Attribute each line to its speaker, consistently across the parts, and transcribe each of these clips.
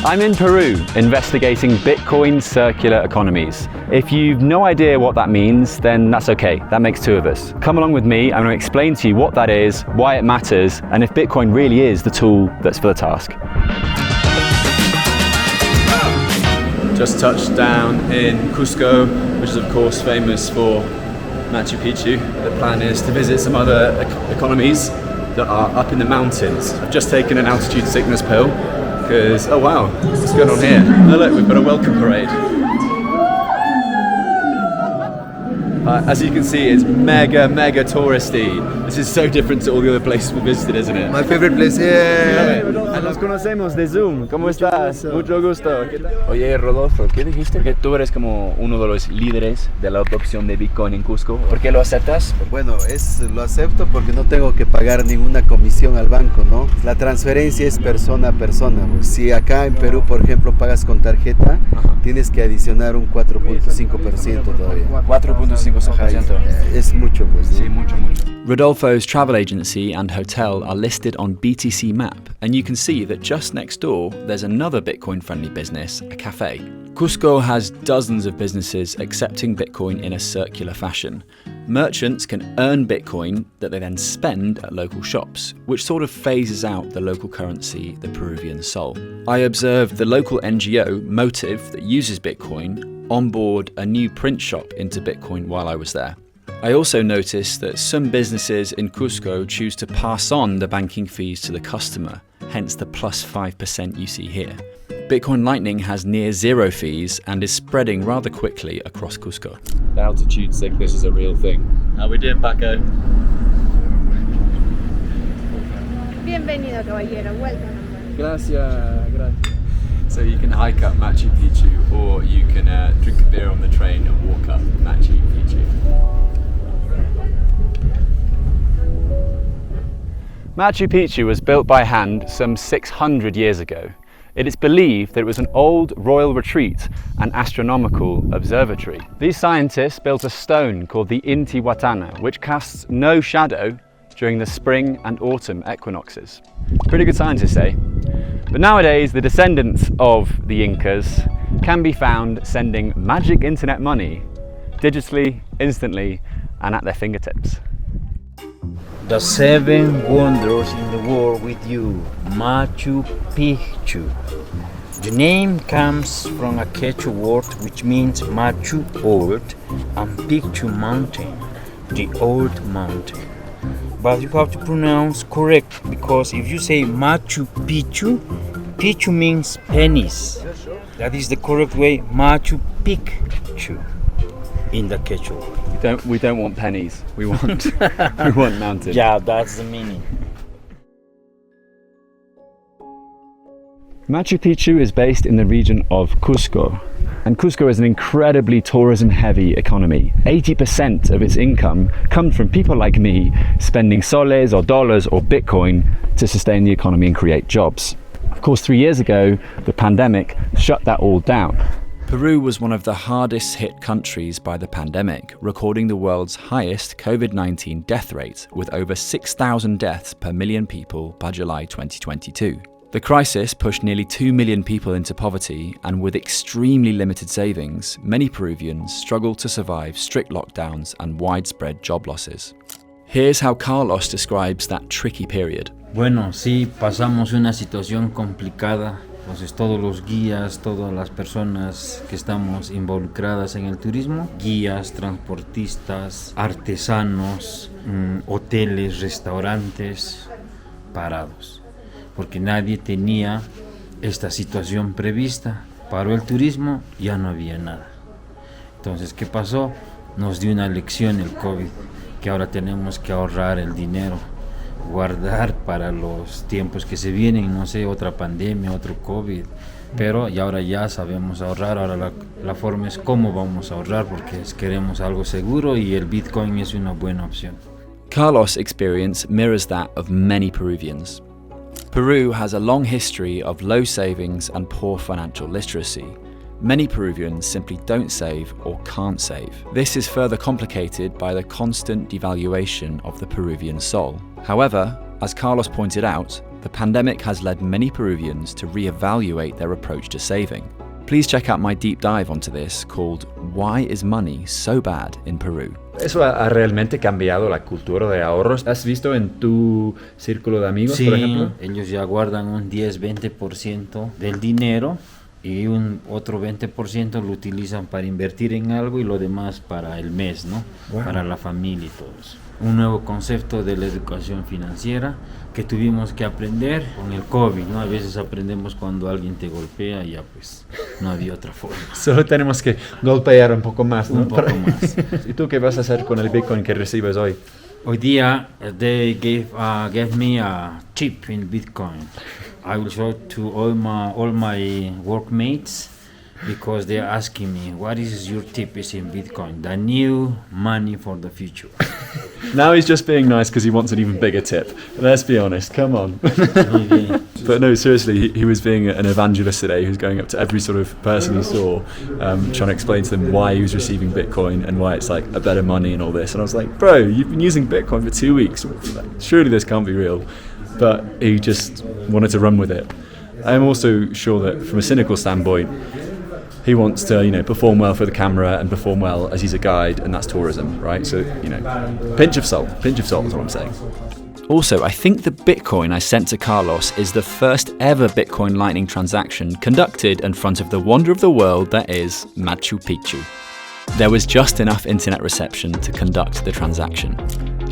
Speaker 1: I'm in Peru, investigating Bitcoin circular economies. If you've no idea what that means, then that's okay, that makes two of us. Come along with me, I'm going to explain to you what that is, why it matters, and if Bitcoin really is the tool that's for the task. Just touched down in Cusco, which is of course famous for Machu Picchu. The plan is to visit some other economies that are up in the mountains. I've just taken an altitude sickness pill because, oh wow, what's going on here? Oh look, we've got a welcome parade. As you can see, it's mega touristy. This is so different to all the other places we visited, isn't it?
Speaker 2: My favorite place, yeah.
Speaker 1: Nos conocemos de Zoom. ¿Cómo estás? Mucho gusto.
Speaker 3: Oye, Rodolfo, ¿qué dijiste? Que tú eres como uno de los líderes de la adopción de Bitcoin en Cusco. ¿Por qué lo aceptas?
Speaker 2: Bueno, lo acepto porque no tengo que pagar ninguna comisión al banco, ¿no? La transferencia es persona a persona. Pues. Si acá en Perú, por ejemplo, pagas con tarjeta, tienes que adicionar un 4.5% todavía.
Speaker 3: 4.5%.
Speaker 2: Es mucho, pues. ¿no?
Speaker 3: Sí, mucho.
Speaker 1: Rodolfo's travel agency and hotel are listed on BTC Map, and you can see that just next door there's another Bitcoin-friendly business, a cafe. Cusco has dozens of businesses accepting Bitcoin in a circular fashion. Merchants can earn Bitcoin that they then spend at local shops, which sort of phases out the local currency, the Peruvian sol. I observed the local NGO, Motiv, that uses Bitcoin, onboard a new print shop into Bitcoin while I was there. I also noticed that some businesses in Cusco choose to pass on the banking fees to the customer, hence the plus 5% you see here. Bitcoin Lightning has near zero fees and is spreading rather quickly across Cusco. The altitude sickness is a real thing. How are we doing, Paco?
Speaker 4: Bienvenido, caballero. Welcome.
Speaker 1: Gracias. So you can hike up Machu Picchu, or you can drink a beer on the train and walk up Machu Picchu. Machu Picchu was built by hand some 600 years ago. It is believed that it was an old royal retreat and astronomical observatory. These scientists built a stone called the Intihuatana, which casts no shadow during the spring and autumn equinoxes. Pretty good scientists, eh? But nowadays, the descendants of the Incas can be found sending magic internet money digitally, instantly, and at their fingertips.
Speaker 5: The seven wonders in the world with you, Machu Picchu. The name comes from a Quechua word which means Machu, old, and Picchu, mountain, the old mountain. But you have to pronounce correct, because if you say Machu Picchu, Picchu means pennies. That is the correct way, Machu Picchu in the Quechua.
Speaker 1: We don't want pennies. We want mountains.
Speaker 5: Yeah, that's the meaning.
Speaker 1: Machu Picchu is based in the region of Cusco, and Cusco is an incredibly tourism-heavy economy. 80% of its income comes from people like me spending soles or dollars or Bitcoin to sustain the economy and create jobs. Of course, 3 years ago, the pandemic shut that all down. Peru was one of the hardest hit countries by the pandemic, recording the world's highest COVID-19 death rate, with over 6,000 deaths per million people by July 2022. The crisis pushed nearly 2 million people into poverty, and with extremely limited savings, many Peruvians struggled to survive strict lockdowns and widespread job losses. Here's how Carlos describes that tricky period.
Speaker 5: Bueno, sí, pasamos una situación complicada. Entonces todos los guías, todas las personas que estamos involucradas en el turismo, guías, transportistas, artesanos, hoteles, restaurantes, parados. Porque nadie tenía esta situación prevista. Paró el turismo, ya no había nada. Entonces, ¿qué pasó? Nos dio una lección el COVID, que ahora tenemos que ahorrar el dinero, guardar para los tiempos que se vienen, no sé, otra pandemia, otro COVID, pero y ahora ya sabemos ahorrar. Ahora la forma es cómo vamos a ahorrar, porque queremos algo seguro y el Bitcoin es una buena opción.
Speaker 1: Carlos' experience mirrors that of many Peruvians. Peru has a long history of low savings and poor financial literacy. Many Peruvians simply don't save or can't save. This is further complicated by the constant devaluation of the Peruvian sol. However, as Carlos pointed out, the the pandemic has led many Peruvians to reevaluate their approach to saving. Please check out my deep dive onto this called Why is Money So Bad in Peru?
Speaker 3: ¿Eso ha realmente cambiado la cultura de ahorros? ¿Has visto en tu círculo de amigos,
Speaker 5: Sí,
Speaker 3: por ejemplo?
Speaker 5: ellos ya guardan un 10-20% del dinero y un otro 20% lo utilizan para invertir en algo y lo demás para el mes, ¿no?
Speaker 3: Wow.
Speaker 5: Para la familia y todo eso. Un nuevo concepto de la educación financiera que tuvimos que aprender con el COVID, ¿no? A veces aprendemos cuando alguien te golpea y ya pues no había otra forma.
Speaker 3: Solo tenemos que golpear un poco más, ¿no?
Speaker 5: Un poco más.
Speaker 3: ¿Y tú qué vas a hacer con el Bitcoin que recibes hoy?
Speaker 5: Hoy día, they gave me a chip in Bitcoin. I will show to all my workmates because they are asking me, what is your tip is in Bitcoin, the new money for the future.
Speaker 3: Now he's just being nice because he wants an even bigger tip. Let's be honest, come on.
Speaker 5: Muy bien.
Speaker 3: But no, seriously, he was being an evangelist today who's going up to every sort of person he saw, trying to explain to them why he was receiving Bitcoin and why it's like a better money and all this. And I was like, bro, you've been using Bitcoin for 2 weeks. Surely this can't be real. But he just wanted to run with it. I'm also sure that from a cynical standpoint, he wants to, perform well for the camera and perform well as he's a guide, and that's tourism, right? So, pinch of salt is what I'm saying.
Speaker 1: Also, I think the Bitcoin I sent to Carlos is the first ever Bitcoin Lightning transaction conducted in front of the wonder of the world that is Machu Picchu. There was just enough internet reception to conduct the transaction.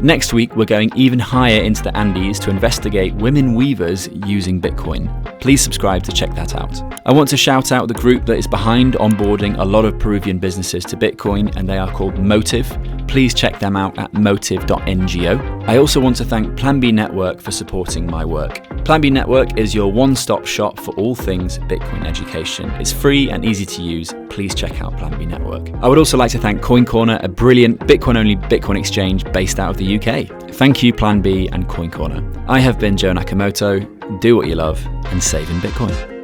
Speaker 1: Next week, we're going even higher into the Andes to investigate women weavers using Bitcoin. Please subscribe to check that out. I want to shout out the group that is behind onboarding a lot of Peruvian businesses to Bitcoin, and they are called Motiv. Please check them out at Motiv.NGO. I also want to thank Plan B Network for supporting my work. Plan B Network is your one-stop shop for all things Bitcoin education. It's free and easy to use. Please check out Plan B Network. I would also like to thank Coin Corner, a brilliant Bitcoin-only Bitcoin exchange based out of the UK. Thank you, Plan B and Coin Corner. I have been Joe Nakamoto. Do what you love and save in Bitcoin.